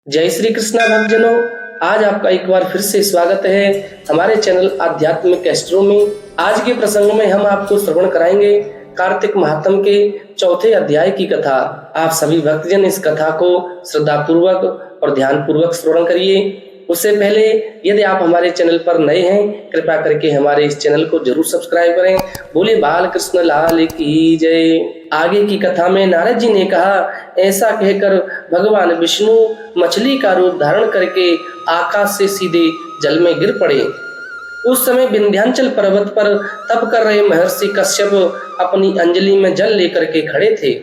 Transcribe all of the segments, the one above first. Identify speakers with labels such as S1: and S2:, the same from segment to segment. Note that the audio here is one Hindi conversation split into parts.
S1: जय श्री कृष्णा भक्तजनों, आज आपका एक बार फिर से स्वागत है हमारे चैनल आध्यात्मिक एस्ट्रो में। आज के प्रसंग में हम आपको श्रवण कराएंगे कार्तिक महात्म के चौथे अध्याय की कथा। आप सभी भक्तजन इस कथा को श्रद्धा पूर्वक और ध्यान पूर्वक श्रवण करिए। उससे पहले यदि आप हमारे चैनल पर नए हैं, कृपया करके हमारे इस चैनल को जरूर सब्सक्राइब करें। बोले बाल कृष्ण लाल की जय। आगे की कथा में नारद जी ने कहा, ऐसा कहकर भगवान विष्णु मछली का रूप धारण करके आकाश से सीधे जल में गिर पड़े। उस समय विंध्याचल पर्वत पर तप कर रहे महर्षि कश्यप अपनी अंजलि में जल लेकर के खड़े थे।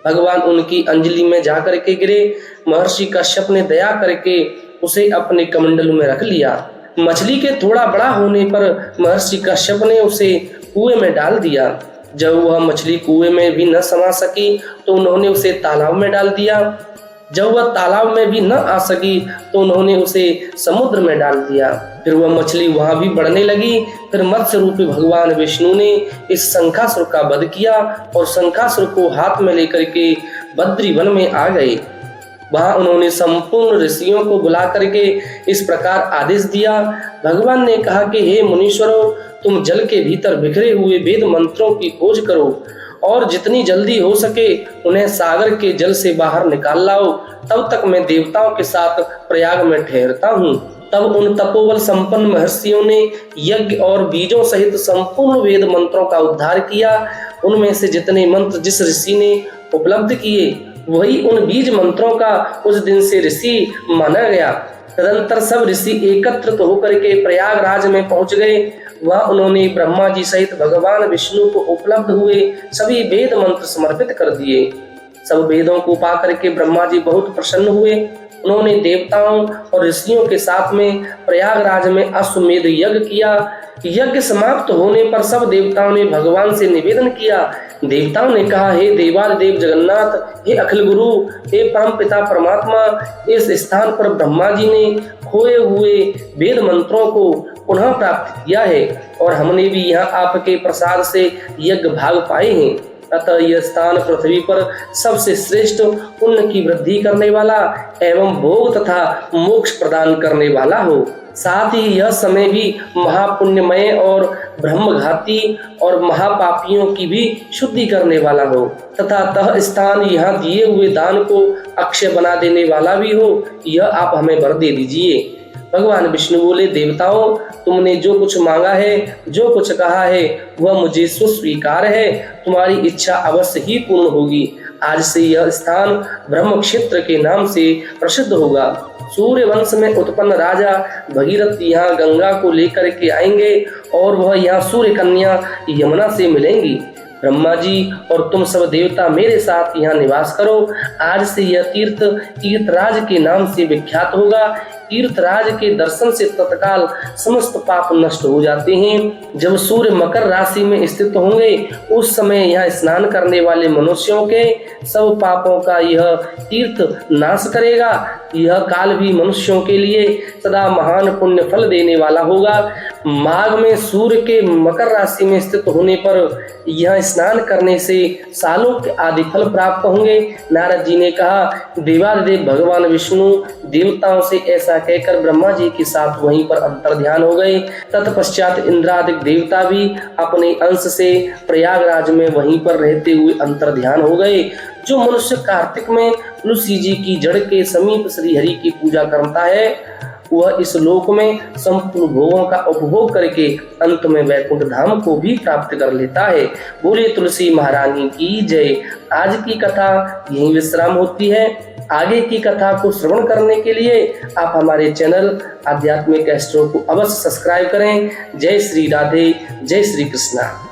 S1: भगवान उनकी अंजलि में जाकर के गिरे। महर्षि कश्यप ने दया करके उसे अपने कमंडल में रख लिया। मछली के थोड़ा बड़ा होने पर महर्षि कश्यप ने उसे कुएं में डाल दिया। जब वह मछली कुएं में भी न समा सकी तो उन्होंने उसे तालाब में डाल दिया। जब वह तालाब में भी न आ सकी तो उन्होंने उसे समुद्र में डाल दिया। फिर वह मछली वहां भी बढ़ने लगी। फिर मत्स्य रूपी भगवान विष्णु ने इस शंखासुर का वध किया और शंखासुर को हाथ में लेकर के बद्री वन में आ गए। वहां उन्होंने संपूर्ण ऋषियों को बुला करके इस प्रकार आदेश दिया। भगवान ने कहा कि हे मुनीश्वरों, तुम जल के भीतर बिखरे हुए वेद मंत्रों की खोज करो और जितनी जल्दी हो सके उन्हें सागर के जल से बाहर निकाल लाओ। तब तक मैं देवताओं के साथ प्रयाग में ठहरता हूँ। तब उन तपोबल संपन्न महर्षियों ने यज्ञ और बीजों सहित संपूर्ण वेद मंत्रों का उद्धार किया। उनमें से जितने मंत्र जिस ऋषि ने उपलब्ध किए वही उन बीज मंत्रों का उस दिन से ऋषि माना गया। तदंतर सब ऋषि एकत्रित होकर के प्रयागराज में पहुंच गए। वह उन्होंने ब्रह्मा जी सहित भगवान विष्णु को उपलब्ध हुए सभी वेद मंत्र समर्पित कर दिए। सब वेदों को पा करके ब्रह्मा जी बहुत प्रसन्न हुए। उन्होंने देवताओं और ऋषियों के साथ में प्रयागराज में अश्वमेध यज्ञ किया। यज्ञ समाप्त होने पर सब देवताओं ने भगवान से निवेदन किया। देवताओं ने कहा, हे देवादिदेव जगन्नाथ, हे अखिल गुरु, हे परम पिता परमात्मा, इस स्थान पर ब्रह्मा जी ने खोए हुए वेद मंत्रों को पुनः प्राप्त किया है और हमने भी यहाँ आपके प्रसाद से यज्ञ भाग पाए हैं। अतः यह स्थान पृथ्वी पर सबसे श्रेष्ठ पुण्य की वृद्धि करने वाला एवं भोग तथा मोक्ष प्रदान करने वाला हो। साथ ही यह समय भी महापुण्यमय और ब्रह्मघाती और महापापियों की भी शुद्धि करने वाला हो तथा तह स्थान यहाँ दिए हुए दान को अक्षय बना देने वाला भी हो। यह आप हमें वर दे दीजिए। भगवान विष्णु बोले, देवताओं, तुमने जो कुछ मांगा है, जो कुछ कहा है, वह मुझे सुस्वीकार है। तुम्हारी इच्छा अवश्य ही पूर्ण होगी। आज से यह स्थान ब्रह्म क्षेत्र के नाम से प्रसिद्ध होगा। सूर्य वंश में उत्पन्न राजा भगीरथ यहाँ गंगा को लेकर के आएंगे और वह यहाँ सूर्य कन्या यमुना से मिलेंगी। ब्रह्मा जी और तुम सब देवता मेरे साथ यहाँ निवास करो। आज से यह तीर्थ तीर्थराज के नाम से विख्यात होगा। तीर्थराज के दर्शन से तत्काल समस्त पाप नष्ट हो जाते हैं। जब सूर्य मकर राशि में स्थित होंगे उस समय यहाँ स्नान करने वाले मनुष्यों के सब पापों का यह तीर्थ नाश करेगा। यह काल भी मनुष्यों के लिए सदा महान पुण्य फल देने वाला होगा। माघ में सूर्य के मकर राशि में स्थित होने पर यह स्नान करने से सालों के आदि फल प्राप्त होंगे। नारद जी ने कहा, देवादिदेव भगवान विष्णु देवताओं से ऐसा कहकर ब्रह्मा जी के साथ वहीं पर अंतर ध्यान हो गए। तत्पश्चात इंद्रादिक देवता भी अपने अंश से प्रयागराज में वहीं पर रहते हुए अंतर ध्यान हो गए। जो मनुष्य कार्तिक में तुलसी जी की जड़ के समीप श्री हरि की पूजा करता है वह इस लोक में संपूर्ण भोगों का उपभोग करके अंत में वैकुंठ धाम को भी प्राप्त कर लेता है। बोले तुलसी महारानी की जय। आज की कथा यहीं विश्राम होती है। आगे की कथा को श्रवण करने के लिए आप हमारे चैनल आध्यात्मिक एस्ट्रो को अवश्य सब्सक्राइब करें। जय श्री राधे, जय श्री कृष्णा।